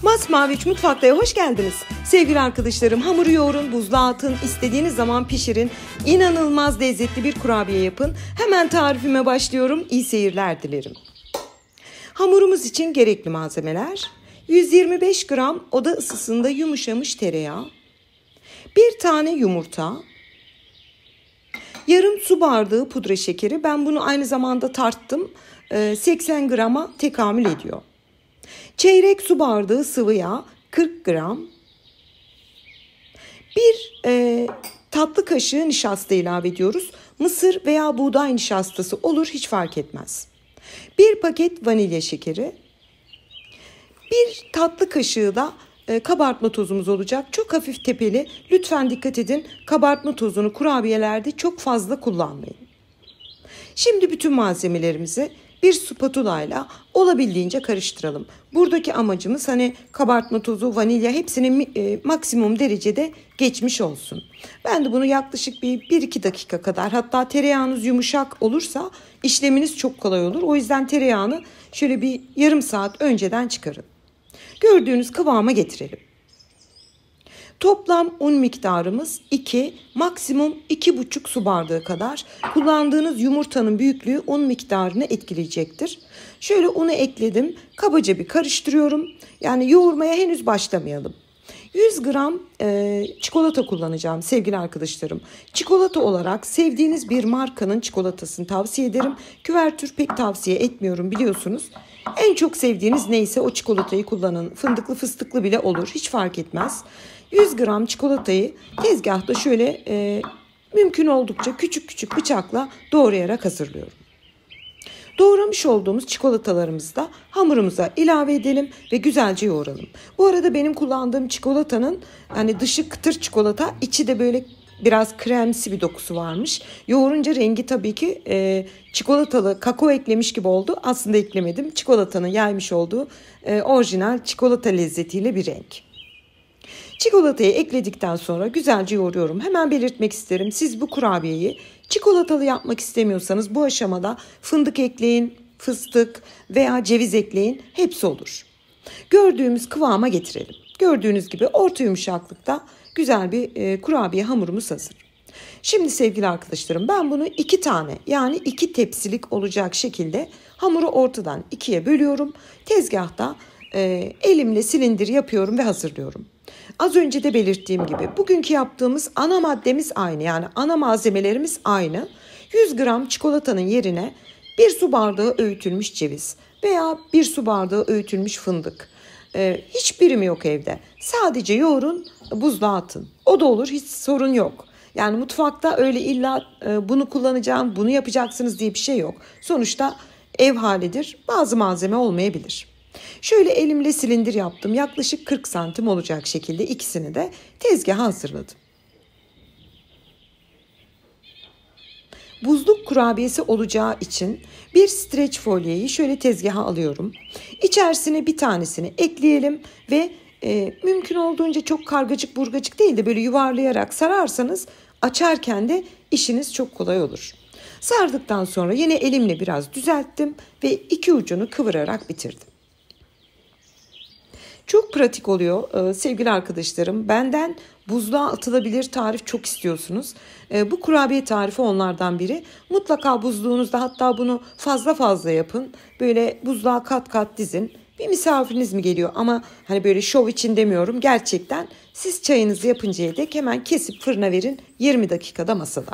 Masmavi Mutfakta'ya hoş geldiniz. Sevgili arkadaşlarım, hamuru yoğurun, buzluğa atın, istediğiniz zaman pişirin. İnanılmaz lezzetli bir kurabiye yapın. Hemen tarifime başlıyorum. İyi seyirler dilerim. Hamurumuz için gerekli malzemeler: 125 gram oda ısısında yumuşamış tereyağı, 1 tane yumurta, yarım su bardağı pudra şekeri. Ben bunu aynı zamanda tarttım. 80 grama tekamül ediyor. Çeyrek su bardağı sıvı yağ 40 gram. 1 tatlı kaşığı nişasta ilave ediyoruz. Mısır veya buğday nişastası olur, hiç fark etmez. 1 paket vanilya şekeri. 1 tatlı kaşığı da kabartma tozumuz olacak. Çok hafif tepeli. Lütfen dikkat edin. Kabartma tozunu kurabiyelerde çok fazla kullanmayın. Şimdi bütün malzemelerimizi bir spatula ile olabildiğince karıştıralım. Buradaki amacımız kabartma tozu, vanilya hepsinin maksimum derecede geçmiş olsun. Ben de bunu yaklaşık 1-2 dakika kadar, hatta tereyağınız yumuşak olursa işleminiz çok kolay olur. O yüzden tereyağını şöyle bir yarım saat önceden çıkarın. Gördüğünüz kıvama getirelim. Toplam un miktarımız 2, maksimum 2,5 su bardağı kadar. Kullandığınız yumurtanın büyüklüğü un miktarını etkileyecektir. Şöyle unu ekledim. Kabaca bir karıştırıyorum. Yani yoğurmaya henüz başlamayalım. 100 gram çikolata kullanacağım sevgili arkadaşlarım. Çikolata olarak sevdiğiniz bir markanın çikolatasını tavsiye ederim. Küvertür pek tavsiye etmiyorum, biliyorsunuz. En çok sevdiğiniz neyse o çikolatayı kullanın. Fındıklı, fıstıklı bile olur, hiç fark etmez. 100 gram çikolatayı tezgahta şöyle mümkün oldukça küçük küçük bıçakla doğrayarak hazırlıyorum. Doğramış olduğumuz çikolatalarımızı da hamurumuza ilave edelim ve güzelce yoğuralım. Bu arada benim kullandığım çikolatanın dışı kıtır çikolata, içi de böyle biraz kremsi bir dokusu varmış. Yoğurunca rengi tabii ki çikolatalı kakao eklemiş gibi oldu. Aslında eklemedim. Çikolatanın yaymış olduğu orijinal çikolata lezzetiyle bir renk. Çikolatayı ekledikten sonra güzelce yoğuruyorum. Hemen belirtmek isterim. Siz bu kurabiyeyi çikolatalı yapmak istemiyorsanız bu aşamada fındık ekleyin, fıstık veya ceviz ekleyin. Hepsi olur. Gördüğümüz kıvama getirelim. Gördüğünüz gibi orta yumuşaklıkta güzel bir kurabiye hamurumuz hazır. Şimdi sevgili arkadaşlarım, ben bunu 2 tane, yani 2 tepsilik olacak şekilde hamuru ortadan 2'ye bölüyorum. Tezgahta elimle silindir yapıyorum ve hazırlıyorum. Az önce de belirttiğim gibi bugünkü yaptığımız ana maddemiz aynı, yani ana malzemelerimiz aynı. 100 gram çikolatanın yerine 1 su bardağı öğütülmüş ceviz veya 1 su bardağı öğütülmüş fındık. Hiç birimi yok evde. Sadece yoğurun, buzluğa atın. O da olur, hiç sorun yok. Yani mutfakta öyle illa bunu kullanacağım, bunu yapacaksınız diye bir şey yok. Sonuçta ev halidir. Bazı malzeme olmayabilir. Şöyle elimle silindir yaptım. Yaklaşık 40 santim olacak şekilde ikisini de tezgaha hazırladım. Buzluk kurabiyesi olacağı için bir streç folyeyi şöyle tezgaha alıyorum. İçerisine bir tanesini ekleyelim ve mümkün olduğunca çok kargacık burgacık değil de böyle yuvarlayarak sararsanız açarken de işiniz çok kolay olur. Sardıktan sonra yine elimle biraz düzelttim ve iki ucunu kıvırarak bitirdim. Çok pratik oluyor sevgili arkadaşlarım. Benden buzluğa atılabilir tarif çok istiyorsunuz. Bu kurabiye tarifi onlardan biri. Mutlaka buzluğunuzda, hatta bunu fazla fazla yapın. Böyle buzluğa kat kat dizin. Bir misafiriniz mi geliyor, ama böyle şov için demiyorum. Gerçekten siz çayınızı yapıncaya dek hemen kesip fırına verin. 20 dakikada masada.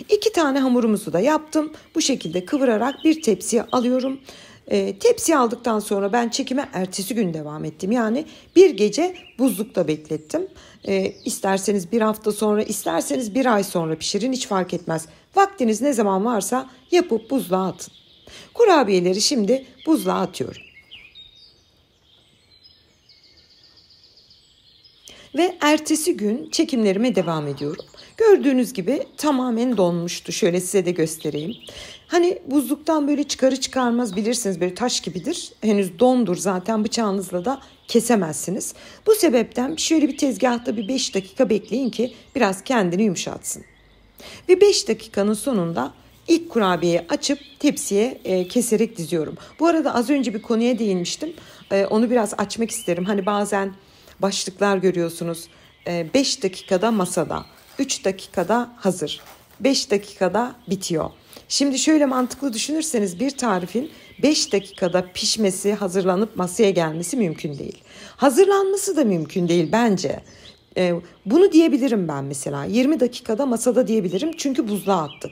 2 tane hamurumuzu da yaptım. Bu şekilde kıvırarak bir tepsiye alıyorum. Tepsiye aldıktan sonra ben çekime ertesi gün devam ettim. Yani bir gece buzlukta beklettim. İsterseniz bir hafta sonra, isterseniz bir ay sonra pişirin, hiç fark etmez. Vaktiniz ne zaman varsa yapıp buzluğa atın. Kurabiyeleri şimdi buzluğa atıyorum. Ve ertesi gün çekimlerime devam ediyorum. Gördüğünüz gibi tamamen donmuştu. Şöyle size de göstereyim. Buzluktan böyle çıkarmaz, bilirsiniz, böyle taş gibidir. Henüz dondur zaten, bıçağınızla da kesemezsiniz. Bu sebepten şöyle bir tezgahta bir 5 dakika bekleyin ki biraz kendini yumuşatsın. Ve 5 dakikanın sonunda ilk kurabiyeyi açıp tepsiye keserek diziyorum. Bu arada az önce bir konuya değinmiştim. onu biraz açmak isterim. Hani bazen başlıklar görüyorsunuz. 5 dakikada masada, 3 dakikada hazır, 5 dakikada bitiyor. Şimdi şöyle mantıklı düşünürseniz bir tarifin 5 dakikada pişmesi, hazırlanıp masaya gelmesi mümkün değil. Hazırlanması da mümkün değil bence. Bunu diyebilirim ben mesela. 20 dakikada masada diyebilirim çünkü buzluğa attık.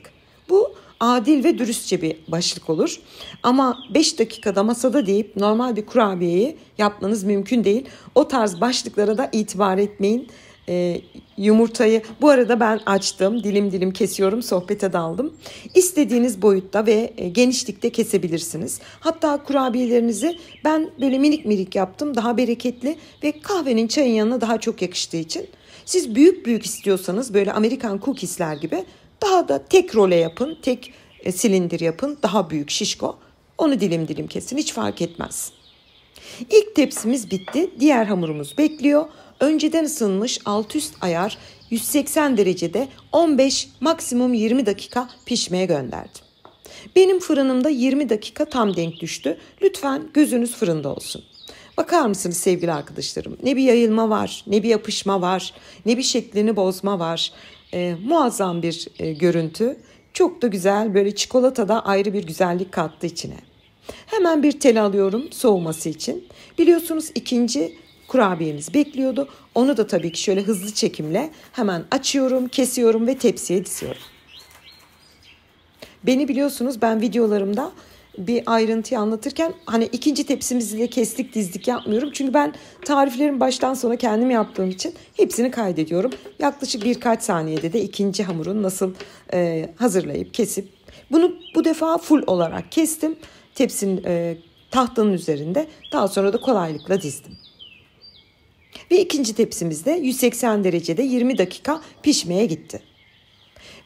Bu adil ve dürüstçe bir başlık olur. Ama 5 dakikada masada deyip normal bir kurabiyeyi yapmanız mümkün değil. O tarz başlıklara da itibar etmeyin. Yumurtayı bu arada ben açtım, dilim dilim kesiyorum, sohbete daldım. İstediğiniz boyutta ve genişlikte kesebilirsiniz. Hatta kurabiyelerinizi ben böyle minik minik yaptım, daha bereketli ve kahvenin çayın yanına daha çok yakıştığı için. Siz büyük büyük istiyorsanız böyle Amerikan cookiesler gibi daha da tek role yapın, tek silindir yapın, daha büyük şişko. Onu dilim dilim kesin, hiç fark etmez. İlk tepsimiz bitti, diğer hamurumuz bekliyor. Önceden ısınmış alt üst ayar 180 derecede 15 maksimum 20 dakika pişmeye gönderdim. Benim fırınımda 20 dakika tam denk düştü. Lütfen gözünüz fırında olsun. Bakar mısınız sevgili arkadaşlarım? Ne bir yayılma var, ne bir yapışma var, ne bir şeklini bozma var. Muazzam bir görüntü. Çok da güzel, böyle çikolata da ayrı bir güzellik kattı içine. Hemen bir tel alıyorum soğuması için. Biliyorsunuz ikinci kurabiyemiz bekliyordu. Onu da tabii ki şöyle hızlı çekimle hemen açıyorum, kesiyorum ve tepsiye diziyorum. Beni biliyorsunuz, ben videolarımda bir ayrıntıyı anlatırken hani ikinci tepsimizi de kestik dizdik yapmıyorum. Çünkü ben tariflerimi baştan sona kendim yaptığım için hepsini kaydediyorum. Yaklaşık birkaç saniyede de ikinci hamurun nasıl hazırlayıp kesip bunu bu defa full olarak kestim. Tepsinin tahtanın üzerinde, daha sonra da kolaylıkla dizdim. Ve ikinci tepsimiz de 180 derecede 20 dakika pişmeye gitti.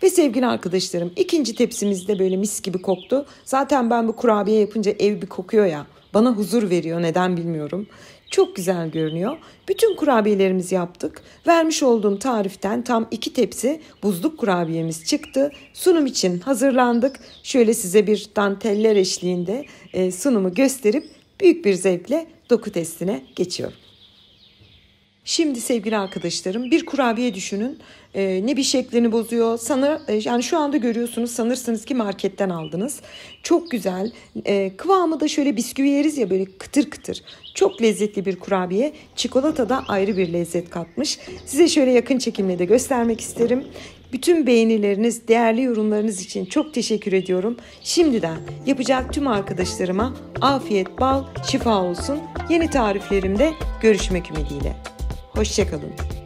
Ve sevgili arkadaşlarım, ikinci tepsimiz de böyle mis gibi koktu. Zaten ben bu kurabiye yapınca ev bir kokuyor ya, bana huzur veriyor, neden bilmiyorum. Çok güzel görünüyor. Bütün kurabiyelerimizi yaptık. Vermiş olduğum tariften tam 2 tepsi buzluk kurabiyemiz çıktı. Sunum için hazırlandık. Şöyle size bir danteller eşliğinde sunumu gösterip büyük bir zevkle doku testine geçiyorum. Şimdi sevgili arkadaşlarım, bir kurabiye düşünün. Ne bir şeklini bozuyor. Yani şu anda görüyorsunuz, sanırsınız ki marketten aldınız. Çok güzel. Kıvamı da şöyle bisküvi yeriz ya, böyle kıtır kıtır. Çok lezzetli bir kurabiye. Çikolata da ayrı bir lezzet katmış. Size şöyle yakın çekimle de göstermek isterim. Bütün beğenileriniz, değerli yorumlarınız için çok teşekkür ediyorum. Şimdiden yapacak tüm arkadaşlarıma afiyet, bal, şifa olsun. Yeni tariflerimde görüşmek ümidiyle. Hoşça kalın.